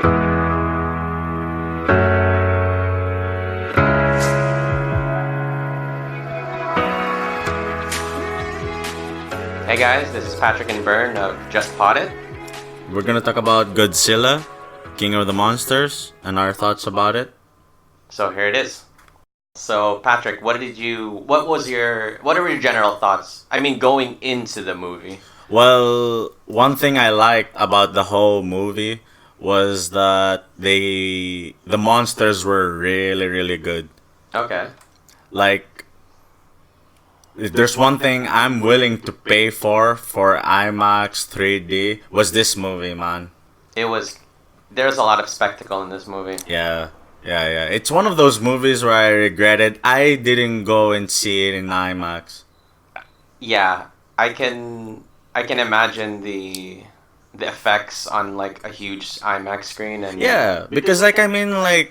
Hey guys, this is Patrick and Berne of Just Potted. We're gonna talk about Godzilla, King of the Monsters, and our thoughts about it. So here it is. So Patrick, what are your general thoughts? I mean, going into the movie. Well, one thing I liked about the whole movie was that the monsters were really, really good. Okay. Like, if there's one thing I'm willing to pay for IMAX 3D was this movie, man. There's a lot of spectacle in this movie. Yeah. It's one of those movies where I regretted I didn't go and see it in IMAX. Yeah, I can imagine the effects on like a huge IMAX screen and Yeah, because IMAX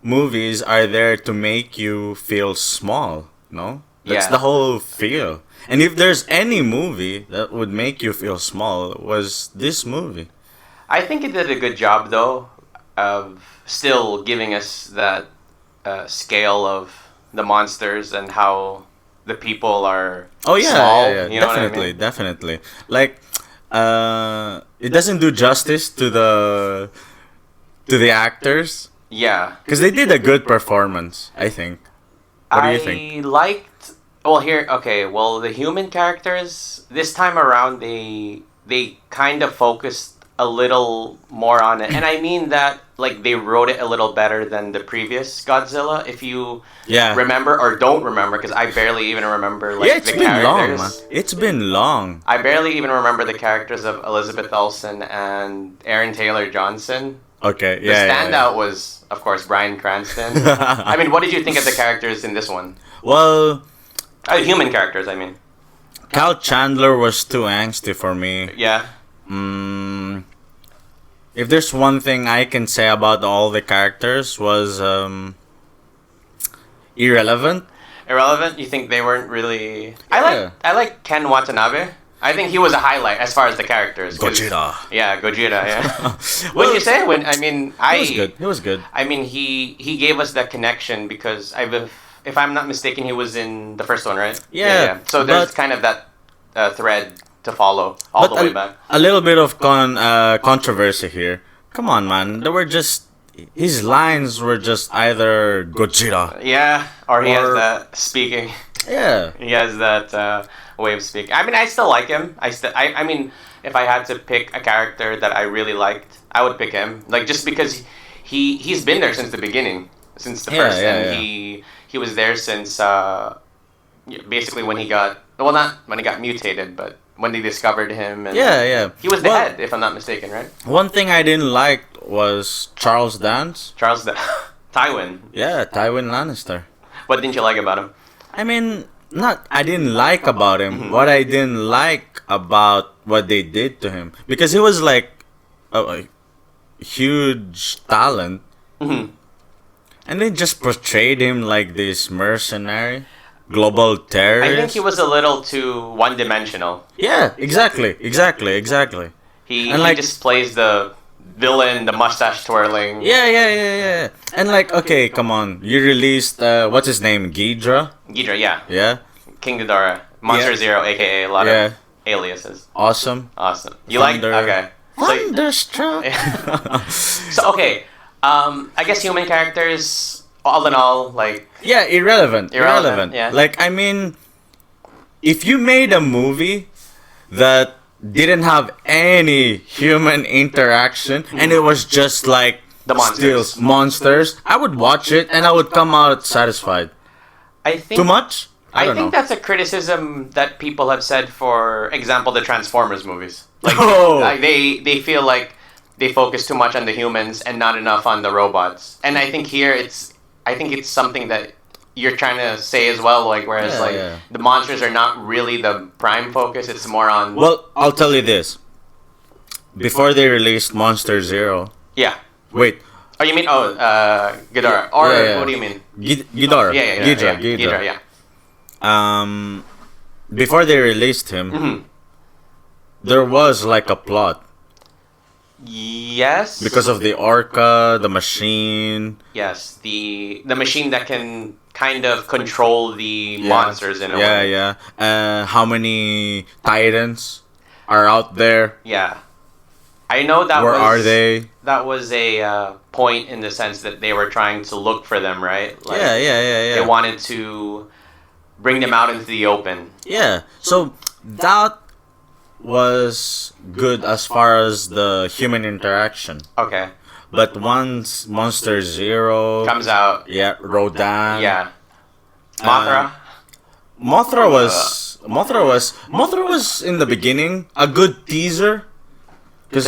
movies are there to make you feel small, no? That's Yeah. the whole feel. And if there's any movie that would make you feel small, it was this movie. I think it did a good job though of still giving us that scale of the monsters and how the people are small. You know definitely, what I mean? definitely. Like, it doesn't do justice to the actors Yeah. because they did a good performance, I think. What do you think? I liked. Well, the human characters this time around they kind of focused a little more on it, and I mean that like they wrote it a little better than the previous Godzilla. If you remember or don't remember, because I barely even remember like It's the been long, characters. man. It's been long. I barely even remember the characters of Elizabeth Olsen and Aaron Taylor Johnson. Okay, The standout was, of course, Bryan Cranston. I mean, what did you think of the characters in this one? Well, Human characters, I mean. Cal Chandler was too angsty for me. Yeah. If there's one thing I can say about all the characters was irrelevant. Irrelevant? You think they weren't really? Yeah. I like Ken Watanabe. I think he was a highlight as far as the characters. 'cause- Gojira. Yeah, Gojira. Yeah. What did you say? He was good. He was good. I mean, he gave us that connection because if I'm not mistaken, he was in the first one, right? Yeah, So there's but- kind of that thread to follow all the way back. A little bit of controversy here. Come on, man. His lines were just either Gojira. Yeah, or he has Or- that speaking. Yeah. He has that way of speaking. I mean, I still like him. I mean, if I had to pick a character that I really liked, I would pick him. Like just because he's been there since the beginning, since the first, and he was there since basically when he got not when he got mutated, but when they discovered him. And Yeah. He was the head, if I'm not mistaken, right? One thing I didn't like was Charles Dance. Tywin. Yeah, Tywin Lannister. What didn't you like about him? I mean, I didn't like about him. What I didn't like about what they did to him. Because he was like a huge talent. Mm-hmm. And they just portrayed him like this mercenary, global terrorist. I think he was a little too one-dimensional. Yeah, exactly. He And just plays the villain, the mustache twirling. Yeah. And like, okay, come on. You released, what's his name? Ghidra? Ghidra, yeah. Yeah? King Ghidorah. Monster Yeah. Zero, aka a lot of aliases. Awesome. Awesome. You Thunder. like? Okay. Thunderstruck. So, okay. I guess human characters, all in all, like... Yeah, irrelevant. Yeah. Like, I mean, if you made a movie that didn't have any human interaction and it was just like The monsters. still monsters, I would watch it and I would come out satisfied. I think... Too much? I don't think know. that's a criticism that people have said, for example, the Transformers movies. Like, Oh. like they feel like they focus too much on the humans and not enough on the robots. And I think here it's something that you're trying to say as well. Like whereas the monsters are not really the prime focus. It's more on. Well, I'll tell you this. Before they released Monster Zero. Yeah. Wait. Oh, you mean Ghidorah? Or what do you mean? Ghidorah. Yeah. Ghidorah, yeah. Before they released him, there was like a plot. Yes. Because of the orca, the machine. Yes, the machine that can kind of control the monsters in a way. Yeah. How many titans are out there? Yeah. I know that Where was are they? that was a point in the sense that they were trying to look for them, right? Like, Yeah. They wanted to bring them out into the open. Yeah. So that was good as far as the human interaction. Okay. But once Monster Zero Comes out. yeah, Rodan. Yeah. Mothra. Mothra was in the beginning a good teaser. For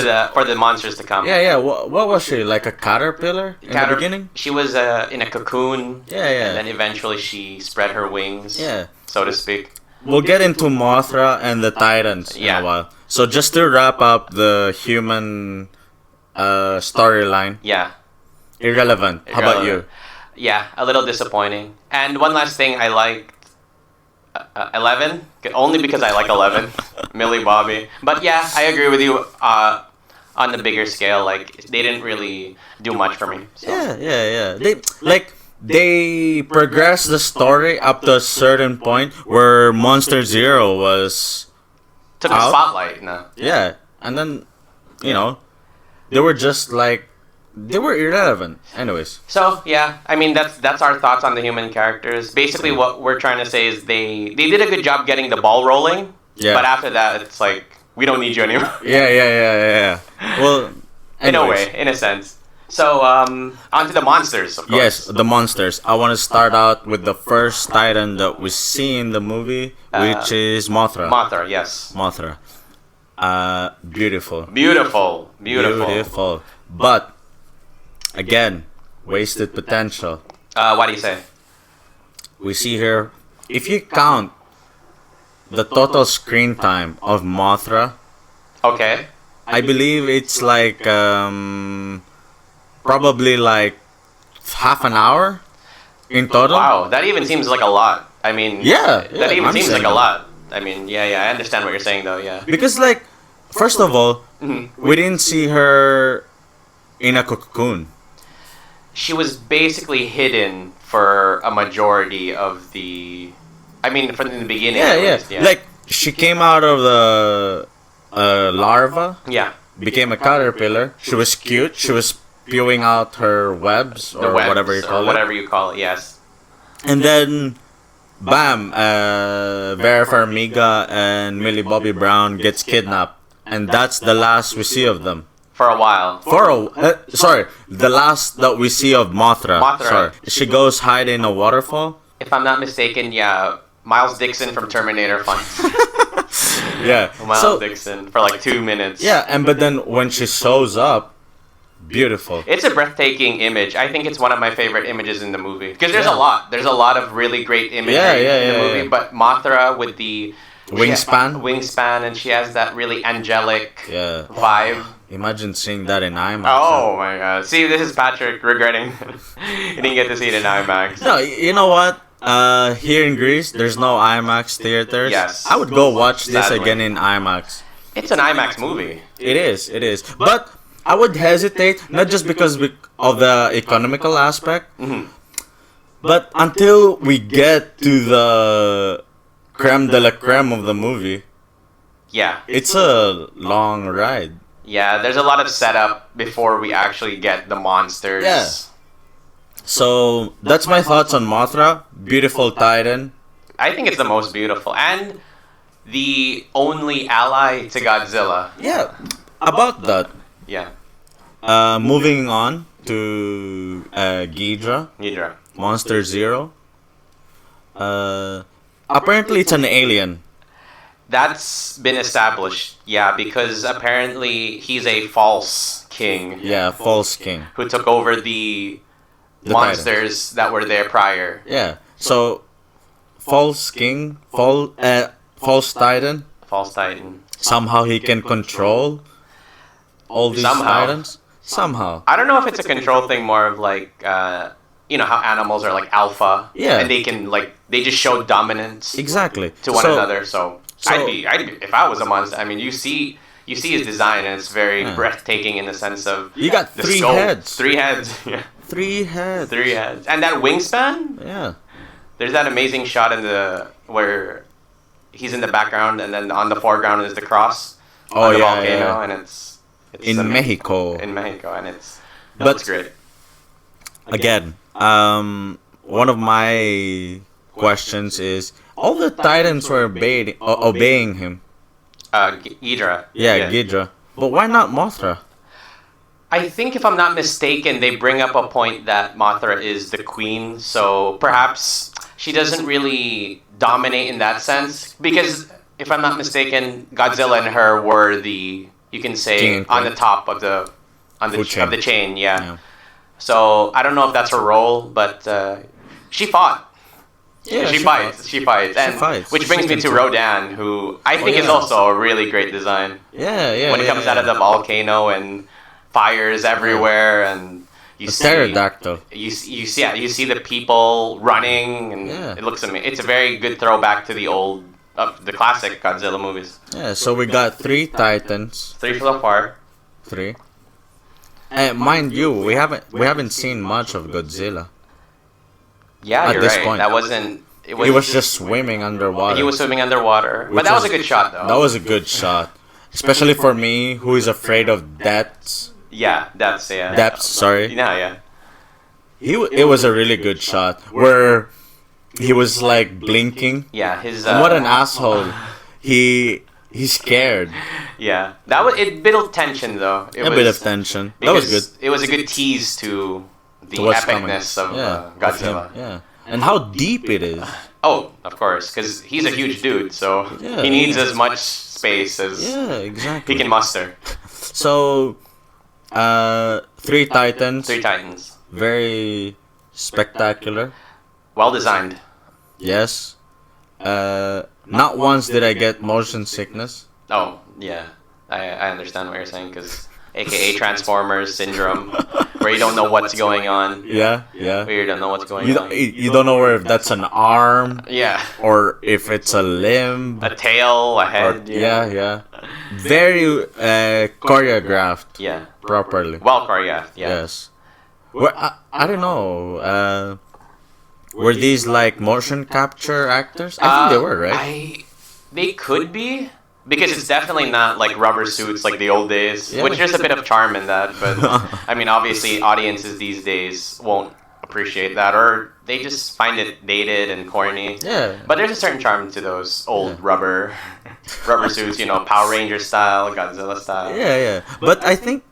the monsters to come. Yeah. What was she? Like a caterpillar in the beginning? She was in a cocoon. Yeah. And then eventually she spread her wings. Yeah. So to speak. We'll get into Mothra and the Titans in a while. So just to wrap up the human storyline. Yeah. Irrelevant. How about you? Yeah, a little disappointing. And one last thing, I liked 11, only because I like 11, Millie Bobby. But yeah, I agree with you. On the bigger scale, like they didn't really do much for me. So. Yeah. They progressed the story up to a certain point where Monster Zero was took the spotlight. No. Yeah, and then they were just like they were irrelevant. Anyways. So yeah, I mean that's our thoughts on the human characters. Basically, what we're trying to say is they did a good job getting the ball rolling. Yeah. But after that, it's like we don't need you anymore. Yeah. Well, in a way, in a sense. So on to the monsters. Of course. Yes, the monsters. I want to start out with the first Titan that we see in the movie, which is Mothra. Mothra, yes. Mothra. Beautiful. Beautiful. But again, wasted potential. What do you say? We see here, if you count the total screen time of Mothra, okay, I believe it's like probably like half an hour in total. Wow, that even seems like a lot. I mean, that even seems like a lot. I mean, I understand what you're saying though. Yeah, because like, first of all, we didn't see her in a cocoon. She was basically hidden for a majority of the. I mean, from the beginning. Yeah. Like she came out of the larva. Yeah. Became a caterpillar. She was cute. She was spewing out her webs or whatever you call it. Whatever you call it. Yes. And then, bam! Vera Farmiga and Millie Bobby Brown gets kidnapped, and that's the last we see of them. For a while. The last that we see of Mothra. Mothra. She goes hide in a waterfall. If I'm not mistaken, yeah, Miles Dixon from Terminator finds. Yeah. Miles Dixon for like 2 minutes. Yeah, but then when she shows up, beautiful. It's a breathtaking image. I think it's one of my favorite images in the movie because there's a lot. There's a lot of really great imagery in the movie. But Mothra with the wingspan, and she has that really angelic vibe. Imagine seeing that in IMAX. Oh my god! See, this is Patrick regretting he didn't get to see it in IMAX. No, you know what? Here in Greece, there's no IMAX theaters. Yes. I would go watch this again in IMAX. It's an IMAX movie. It is. But I would hesitate, not just because of the economical aspect, but until we get to the creme de la creme of the movie. Yeah. It's a long ride. Yeah, there's a lot of setup before we actually get the monsters. Yeah. So, that's my thoughts on Mothra. Beautiful Titan. I think it's the most beautiful. And the only ally to Godzilla. Yeah, about that. Yeah. Moving on to Ghidra. Monster Zero. Apparently it's an alien. That's been established, yeah, because apparently he's a false king. Yeah, false king. Who took over the monsters that were there prior. Yeah, so false king, false titan. False titan. Somehow he can control all these titans. Somehow. I don't know if it's a control thing, more of like, you know how animals are like alpha. Yeah. And they can they just show dominance. Exactly. To one another, so I'd be if I was a monster. I mean, you see you see his design, and it's very Yeah. breathtaking in the sense of You got the three scope. heads. 3 heads. Yeah. 3 heads. 3 heads. And that wingspan. Yeah. There's that amazing shot where he's in the background, and then on the foreground is the cross on the volcano, and it's in amazing. Mexico. In Mexico, and it But- looks great. Again, one of my questions is all the Titans were obeying him. Ghidra. Yeah, Ghidra. But why not Mothra? I think if I'm not mistaken, they bring up a point that Mothra is the queen, so perhaps she doesn't really dominate in that sense. Because if I'm not mistaken, Godzilla and her were you can King say, and on queen. the top of the Food of the chain. Yeah. Yeah. So I don't know if that's her role, but she fought. Yeah, she fights. She fights. And fights. which brings me to Rodan, who I think is yeah. also a really great design. Yeah. When it comes out of the volcano and fires everywhere, and you The see pterodactyl. you see the people running, and Yeah. it looks amazing. It's a very good throwback to the old, the classic Godzilla movies. Yeah, so we got 3 Titans. 3 so far. 3. And mind you, we haven't seen much of Godzilla. Yeah, At you're this right. point. That wasn't. He was just swimming underwater. He was swimming underwater, but Which that was a was- good shot, though. That was a good shot. Especially for me, who is afraid of depths. Yeah, that's yeah. Depths, sorry. Yeah. It was a really good shot where he was like blinking. Yeah, his. And what an asshole! He's scared. Yeah, that was it. Built tension though. It A bit of tension. That was good. It was a good tease to the To what's coming. epicness of Yeah, Godzilla. of him, yeah, and how deep it is. Oh, of course, because he's a huge dude, so Yeah. he needs as much space as Yeah, exactly. he can muster. So, 3 Titans. 3 Titans, Very spectacular. well designed. Yes. Not once did I get motion sickness. Oh, yeah, I understand what you're saying, because AKA Transformers syndrome, where you don't know what's going on. Yeah. Where you don't know what's going You on. don't, you don't know where if that's an arm Yeah, or if it's a limb. a tail, a Or, head. yeah. Very choreographed Yeah, properly. well choreographed. Yeah. Yes. Well, I don't know. Were these like motion capture actors? I think they were, right? They could be, because it's definitely not like rubber suits like the old days, Yeah. which there's a bit of charm in that. But I mean, obviously, audiences these days won't appreciate that, or they just find it dated and corny. Yeah. But there's a certain charm to those old rubber suits, Power Ranger style, Godzilla style. Yeah. But I think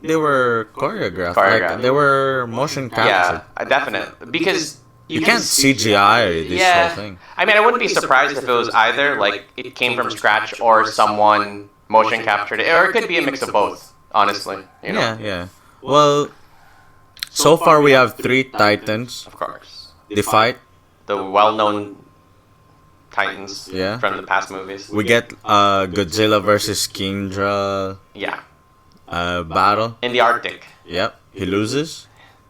they were choreographed. Choreographed. Like, they were motion captured. Yeah, definitely, because You can't CGI this whole thing. I mean, I wouldn't be surprised if it was either like it came from scratch or someone motion captured it, or it could be a mix of both. Honestly, Yeah. Well, so far we have 3 Titans. Of course, They fight. the well-known Titans Yeah. from the past movies. We get Godzilla versus Kingdra Yeah, battle. in the Arctic. Yep. He loses.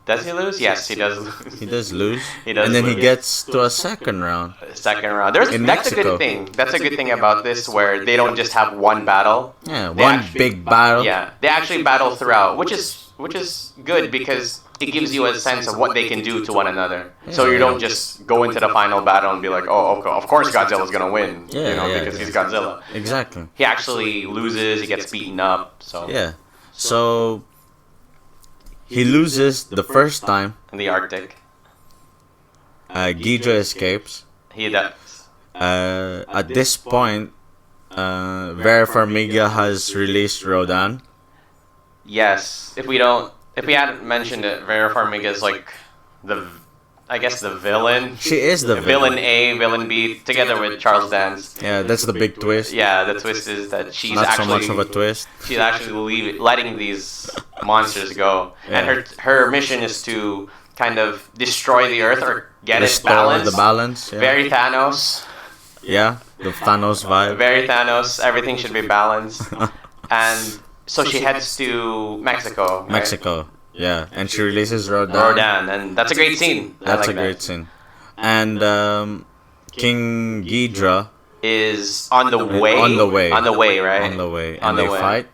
Does he lose? Yes, he does lose. He does lose. He does And then he lose. gets to a second round. Second round. In That's a Mexico. good thing. That's a good thing about this, where they don't just have one battle. Yeah, They one actually- big battle. Yeah, they actually battle throughout, which is good, because it gives you a sense of what they can do to one another. So you don't just go into the final battle and be like, oh, okay, of course Godzilla's gonna win, because he's Godzilla. Exactly. He actually loses. He gets beaten up. So Yeah. So he loses the first time. in the Arctic, Ghidra escapes. he does. At this point, Vera Farmiga has released Rodan. Yes, if we hadn't mentioned it, Vera Farmiga is like I guess the villain. She is the Villain A, villain B, together with Charles Dance. Yeah, that's the big twist. Yeah, the twist is that she's Not so actually much of a twist. she's actually letting these monsters go, and her mission is to kind of destroy the Earth or get Restore it balanced. the balance. Yeah. Very Thanos. Yeah, the Thanos vibe. Very Thanos. Everything should be balanced. And so she heads to Mexico. right? Mexico. Yeah, and she releases Rodan. Rodan, and that's a great scene. I That's like a great scene. And King Ghidra is on the way. On the way. On the way, right? On the way. On And the they way. fight.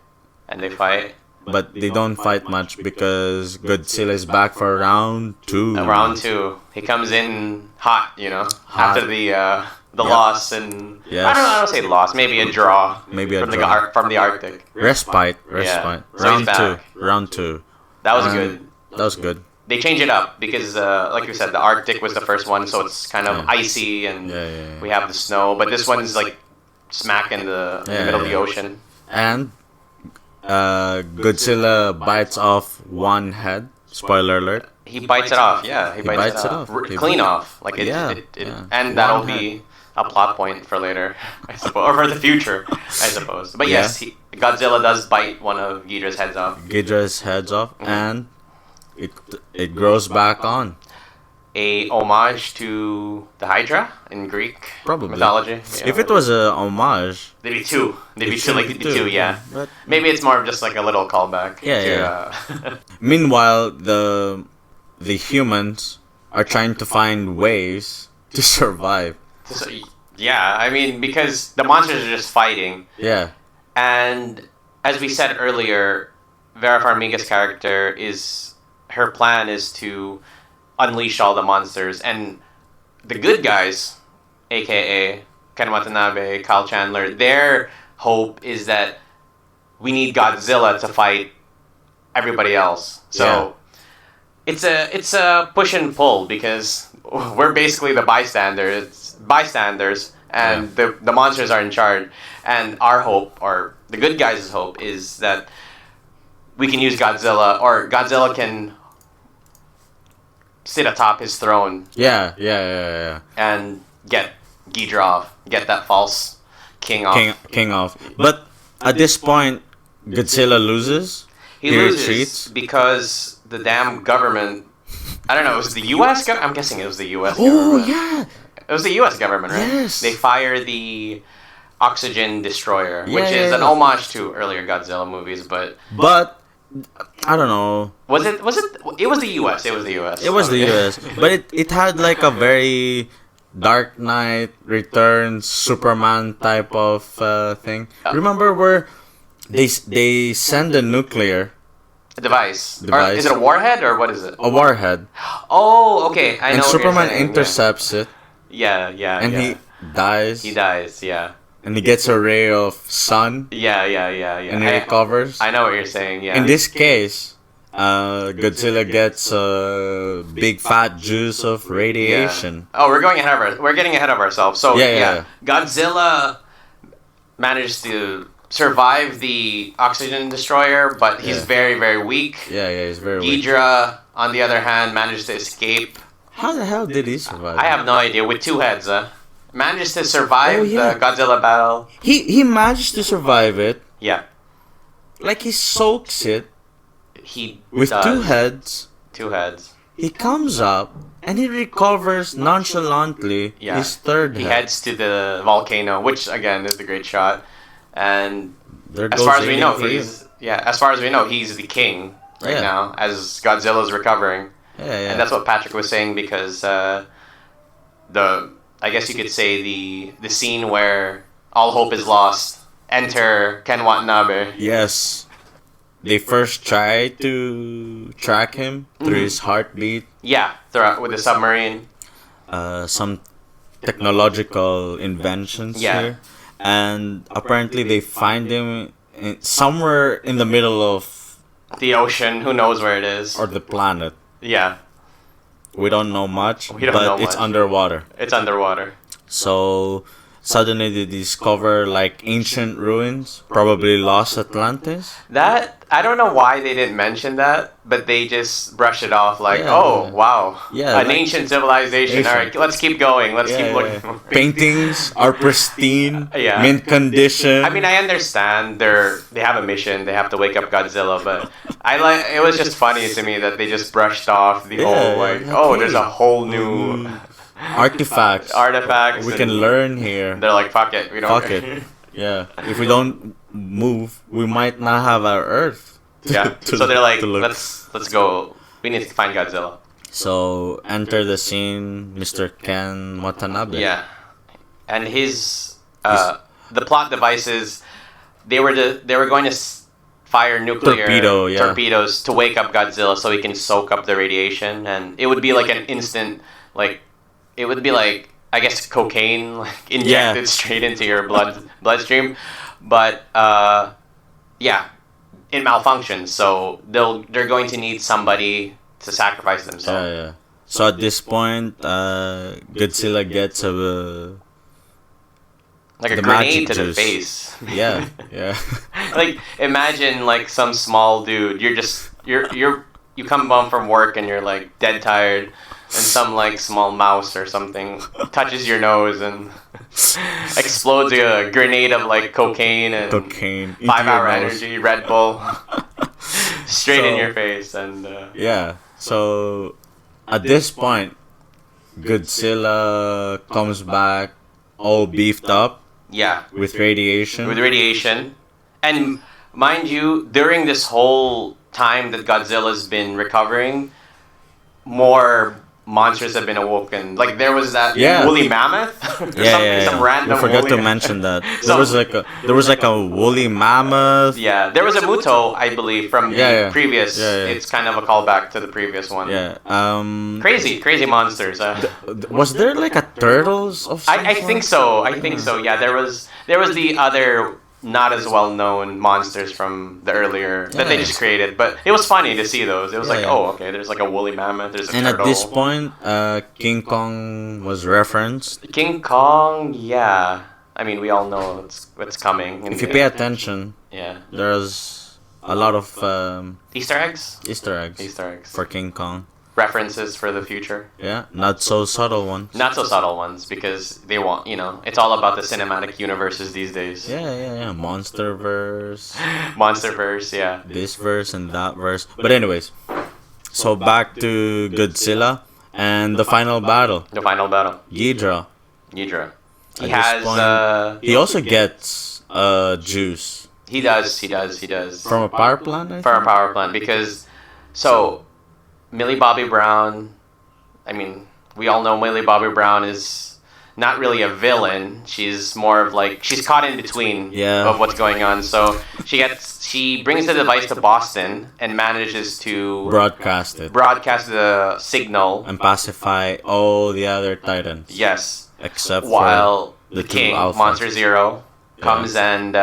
And they fight. But they don't fight much because Godzilla is back for round 2. Round 2, he comes in hot, Hot. after the loss, and Yes. I don't say loss, maybe a draw. Maybe a from draw. from the Arctic. Respite. Yeah. So Round he's 2. back. Round 2. That was And good. That was good. They change it up because, like you said, the Arctic was the first one, so it's kind of Yeah. icy, and Yeah. we have the snow. But this one's like smack in the middle of the ocean. And Godzilla bites off one head. Spoiler alert. He bites it off. Yeah, he bites it off. Clean off, like it. Yeah, it, yeah. And that'll One be a plot point for later, I suppose, or for the future, I suppose. But Yeah. yes, Godzilla does bite one of Ghidorah's heads off. Ghidorah's heads off, and it grows back on. A homage to the Hydra in Greek Probably. mythology. If it was a homage, They'd be two. They'd be it two, should like be the two, yeah. But Maybe it's more of just like a little callback. Yeah, to, yeah. Meanwhile, the humans are trying to find ways to survive. yeah, I mean, because the monsters are just fighting. Yeah. And as we said earlier, Vera Farmiga's character her plan is to unleash all the monsters. And the good guys, aka Ken Watanabe, Kyle Chandler, their hope is that we need Godzilla to fight everybody else. So it's a push and pull because we're basically the bystanders, and the monsters are in charge. And our hope, or the good guys' hope, is that we can use Godzilla, or Godzilla can sit atop his throne Yeah. and get Ghidorah off, get that false king off. King off. But at this point, Godzilla loses. He loses retreats. because the damn government. I don't know. It was the U.S. I'm guessing it was the U.S. Oh government. yeah. It was the U.S. government, right? Yes. They fire the oxygen destroyer, Yeah, which is yeah, an yeah. homage to earlier Godzilla movies. But But I don't know. was it? It was the U.S. It was the U.S. It was the US, but it had like a very Dark Knight Returns Superman type of thing. Remember where they send a nuclear device. Or Device. is it a warhead or what is it? a warhead, Oh, okay. I know. and what you're Superman saying, intercepts it, Yeah, and yeah. he dies, He dies. Yeah. and he gets a ray of sun, Yeah. and he recovers. I know what you're saying. Yeah. In this case, Godzilla gets a big fat juice of radiation. Yeah. Oh, we're getting ahead of ourselves. So Yeah. Godzilla managed to survive the oxygen destroyer, but he's Yeah. very, very weak. Yeah, he's very weak. Ghidorah, on the other hand, managed to escape. How the hell did he survive? I have no idea. With two heads, managed to survive Oh, yeah. the Godzilla battle. He managed to survive it. Yeah, Like he soaks it he with does. two heads. Two heads. He comes up and he recovers nonchalantly Yeah. his third He head. heads to the volcano, which again is the great shot. And There as goes far as we Alien know, for you. he's the king right Yeah. now, as Godzilla's recovering. Yeah. And that's what Patrick was saying because I guess you could say the scene where all hope is lost. Enter Ken Watanabe. Yes. They first try to track him through his heartbeat. Yeah, with the submarine. Some technological inventions Yeah. here. And apparently they find him somewhere in the middle of The ocean, who knows where it is. or the planet. Yeah, We don't know much, We don't but know it's much. underwater. it's underwater. So suddenly they discover like ancient ruins, probably lost Atlantis. That, I don't know why they didn't mention that, but they just brushed it off like, Yeah, oh, yeah. wow. Yeah, An like- ancient civilization. All right, let's keep going. Let's keep looking. Paintings are pristine, Yeah. mint condition. I mean, I understand they have a mission. They have to wake up Godzilla, but it was just funny to me that they just brushed off the Yeah, whole like, okay. oh, there's a whole new artifacts artifacts. we and can learn here. They're like, fuck it, we don't. Fuck it. Yeah, if we don't move, we might not have our Earth. Yeah. to- So they're like, to look. let's go. We need to find Godzilla. So enter the scene, Mr. Ken Watanabe. Yeah, and his the plot device is they were going to fire nuclear torpedoes to wake up Godzilla so he can soak up the radiation, and it would be like an instant, like it would be like, I guess, cocaine like injected straight into your bloodstream, but yeah, it malfunctions, so they're going to need somebody to sacrifice themselves. Yeah. So at this point, Godzilla gets like a grenade to the face. Yeah. Like, imagine like some small dude. You come home from work and you're like dead tired, and some like small mouse or something touches your nose and explodes a grenade of like cocaine and 5-hour energy, Red Bull, straight in your face. And yeah. So at this point, Godzilla comes back all beefed up. Yeah. With radiation. And mind you, during this whole time that Godzilla's been recovering, more monsters have been awoken. Like, there was that woolly mammoth. Some random. I forgot to mention that. There was like a woolly mammoth. Yeah, there was a Muto, I believe, from the previous. It's kind of a callback to the previous one. Yeah. Crazy monsters. Was there like a turtles of some I think so. Yeah, there was the other not as well known monsters from the earlier that they just created, but it was funny to see those. It was oh, okay, there's like a woolly mammoth, there's a turtle. And at this point, King Kong was referenced. King Kong, yeah. I mean, we all know what's coming. If you pay attention, there's a lot of Easter eggs for King Kong. References for the future. Yeah, not so subtle ones. Not so subtle ones, because they want, it's all about the cinematic universes these days. Yeah. Monsterverse, yeah. This verse and that verse. But anyways, so back to Godzilla and the final battle. Ghidorah. He has. He also gets juice. He does. From a power plant. From a power plant, because Millie Bobby Brown, I mean, we all know Millie Bobby Brown is not really a villain. She's more of like, she's caught in between of what's going on. So she brings the device to Boston and manages to broadcast the signal and pacify all the other Titans. Yes. Except while for the king, Monster Zero, comes and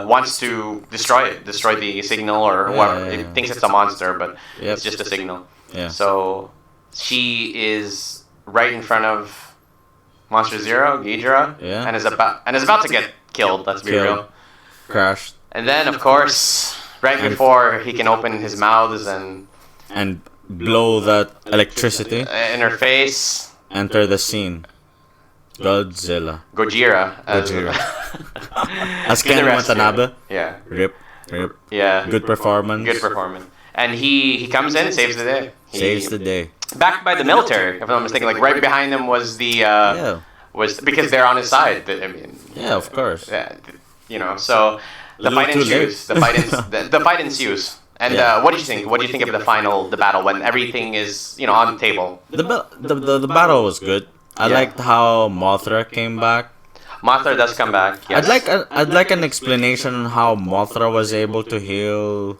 wants to destroy the signal or whatever. It thinks it's a monster, but it's just a signal. Yeah. So she is right in front of Monster Zero, Ghidorah, and is about to get killed. Let's be real. Crashed. And then, of course, before he can open his mouths and blow that electricity in her face, enter the scene. Godzilla. Gojira. As Ken Watanabe. Yeah. Rip. Yeah. Good performance. And he comes in and saves the day. Saves the day. Backed by the military, if I'm not mistaken. Like, right behind him was was because they're on his side. I mean. Yeah, of course. So the fight ensues. And what do you think? What do you think of the battle when everything is on the table? The battle was good. I liked how Mothra came back. Mothra does come back. Yes. I'd like an explanation on how Mothra was able to heal.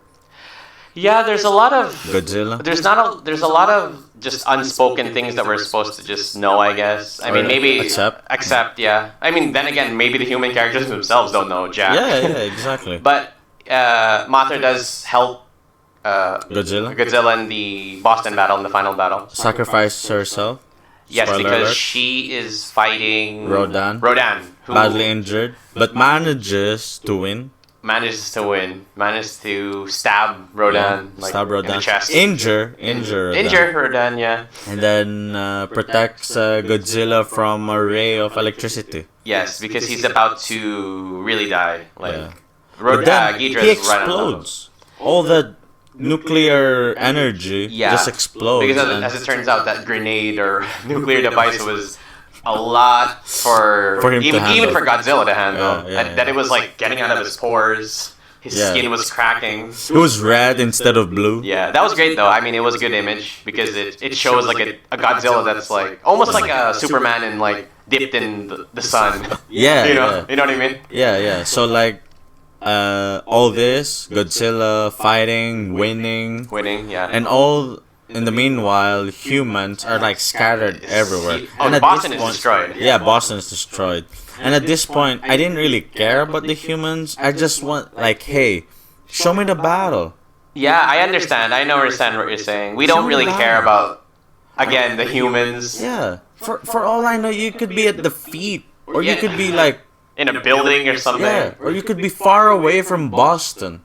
Yeah, there's a lot of Godzilla. There's a lot of just unspoken things that we're supposed to just know, I guess. I mean, maybe accept. Yeah. I mean, then again, maybe the human characters themselves don't know jack. Yeah, exactly. But Mothra does help Godzilla in the Boston battle, in the final battle. Sacrifice herself. Yes, because she is fighting Rodan, who badly injured, but manages to win. Manages to stab Rodan, in the chest. Injure Rodan, yeah. And then protects Godzilla from a ray of electricity. Yes, because he's about to really die. Ghidorah he explodes. All the nuclear energy just explodes. Because as it turns out, that grenade or nuclear device was a lot for him even for Godzilla to handle. That it was like getting out of his pores. His skin was cracking. It was red instead of blue. Yeah, that was great though. I mean, it was a good image because it shows like a Godzilla that's like almost like a Superman in like dipped in the sun. Yeah, You know what I mean? yeah. So like, all this Godzilla fighting, winning, Yeah. and all in the meanwhile, humans are like scattered everywhere. Oh, And at Boston this is point, destroyed. yeah, Boston is destroyed. And at this point, I didn't really care about the humans. I just want like, hey, show me the battle. Yeah, I understand. I know understand what you're saying. We don't really care about, again, the humans. Yeah. For all I know, you could be at the feet, or you could be like, in a building or something. yeah, or you could be far away from Boston.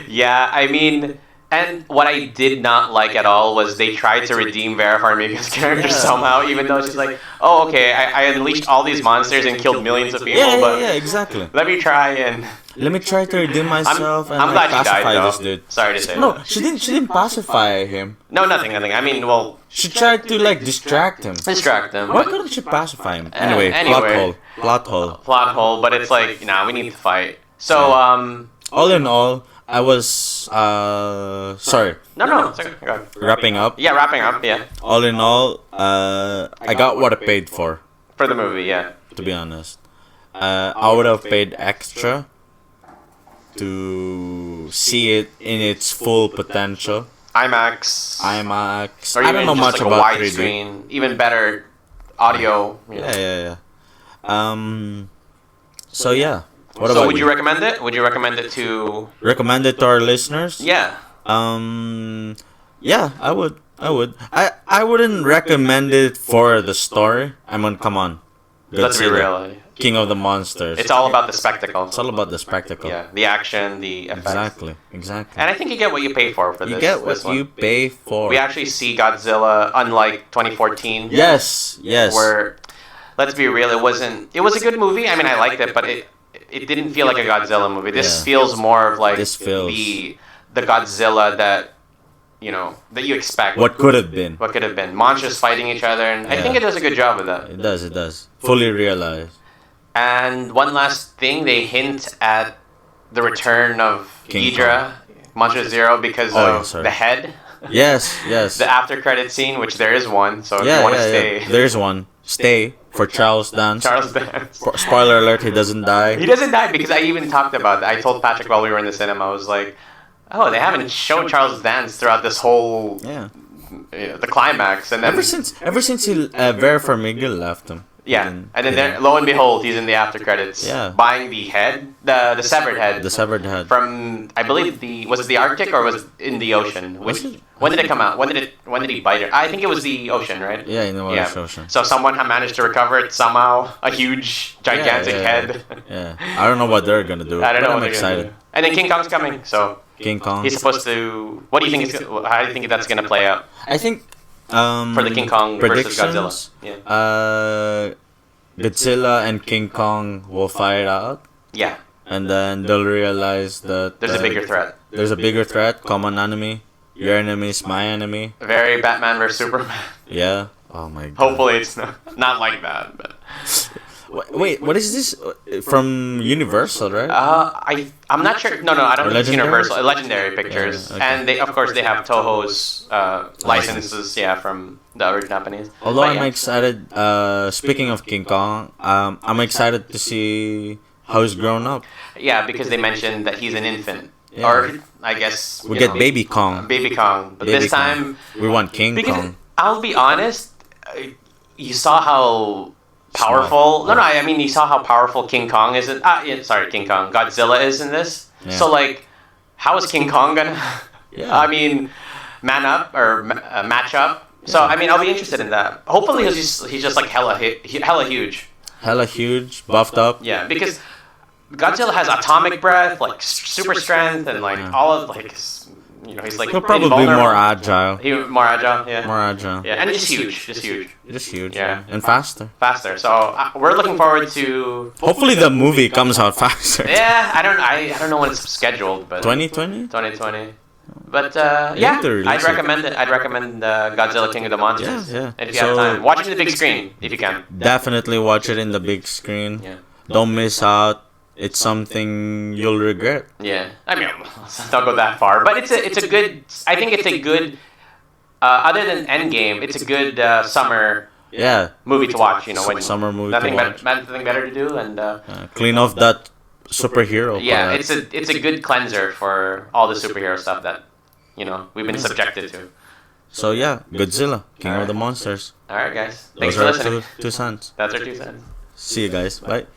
Yeah, I mean, and what I did not like at all was they tried to redeem Vera Farmiga's character somehow, even though she's like, oh, okay, I unleashed all these monsters and killed millions of people, Yeah, exactly. let me try and... Let me try to redeem myself and I'm like, glad she died, pacify though. this dude. Sorry to say. No, she didn't pacify him. No, nothing. I mean, well... She tried to like distract him. Distract him. Why couldn't she pacify him? Anyway, plot hole. Plot hole, but it's like, nah, we need to fight. So, All in all, I was sorry. No, it's okay. Go ahead. Wrapping up. Yeah, wrapping up, yeah. All in all, I got what I paid for. For the movie, yeah. To be honest, I would have paid extra to see it in its full potential. IMAX. Or Or I don't know much like about a 3D. widescreen, even better audio. Yeah. So yeah. What So about would you recommend it? Would you recommend it to... recommend it to our listeners? Yeah. Yeah, I would. I wouldn't recommend it for the story. I mean, come on. Let's be Godzilla, real. King of the Monsters. It's all about the spectacle. It's all about the spectacle. Yeah, the action, the effects. Exactly. And I think you get what you pay for this. You get what this one. you pay for. We actually see Godzilla, unlike 2014. Yes. Where, let's be real, it was a good movie. I mean, I liked it, but it didn't feel like a Godzilla movie. This feels more of like the Godzilla that you expect. What could have been. Monsters fighting each other, and I think it does a good job of that. It does. Fully realized. And one last thing, they hint at the return of King Ghidra, Monster Zero, because of the head. Yes. The after credit scene, which there is one, so if you want to stay. There's one. Stay for Charles Dance. Charles Dance. Spoiler alert, he doesn't die. He doesn't die because I even talked about that. I told Patrick while we were in the cinema, I was like, oh, they haven't shown Charles Dance throughout this whole the climax, and then ever since Vera Farmiga left him. And then lo and behold, he's in the after credits. Yeah. Buying the head, the severed head. The severed head. From, I believe, was it the Arctic or was it in the ocean? When did it come out? When did he bite it? I think it was the ocean, right? Yeah, in the ocean. So someone managed to recover it somehow. A huge, gigantic head. Yeah. I don't know what they're gonna do. I don't know. I'm excited. And then King Kong's coming, so King Kong. he's supposed to. What do you think? How do you think that's gonna play out? I think. For the King Kong versus Godzilla. Yeah. Godzilla and King Kong will fight out. Yeah. And then they'll realize that there's a bigger threat. There's a bigger threat, common enemy. Your enemy is my enemy. Very Batman versus Superman. Yeah. Oh my god. Hopefully it's not like that, but. Wait, what is this from Universal, right? I'm not sure. No, I don't think it's Legendary? Universal. Legendary Pictures, Yeah, okay. and of course they have Toho's licenses, from the other Japanese. Although But I'm excited. Speaking of King Kong, I'm excited to see how he's grown up. Yeah, because they mentioned that he's an infant, Yeah. or I guess We get Baby Kong. Baby Kong, but Baby this time we want King because Kong. I'll be honest, you saw how powerful. Small. I mean, you saw how powerful King Kong is. King Kong. Godzilla is in this. Yeah. So like, how is King Kong gonna? Yeah. I mean, man up or match up. So I mean, I'll be interested in that. Hopefully, he's just like hella huge. Hella huge, buffed up. Yeah, because Godzilla has atomic breath, like super strength, and like all of like. He's like He'll probably be more agile. More agile, yeah. More agile. Yeah, and just huge. Just huge. Yeah. And faster. So we're looking forward to. Hopefully the movie comes out faster. Yeah, I don't know when it's scheduled, but 2020. 2020. But have to release I'd recommend it. I'd recommend Godzilla King of the Monsters. Yeah. If you have time, watch it in the big screen if you can. Definitely watch it in the big screen. Yeah. Don't miss out. It's something you'll regret. Yeah, I mean, don't go that far, but it's a good. I think it's a good. Other than Endgame, it's a good summer movie to watch. You know, when Summer movie nothing to watch. nothing better to do, and Clean off that superhero. yeah, part. it's a good cleanser for all the superhero stuff that we've been subjected to. So yeah, Godzilla, King of the Monsters. All right, guys, thanks Those for are listening. two cents. That's our 2 cents. See you guys. Bye.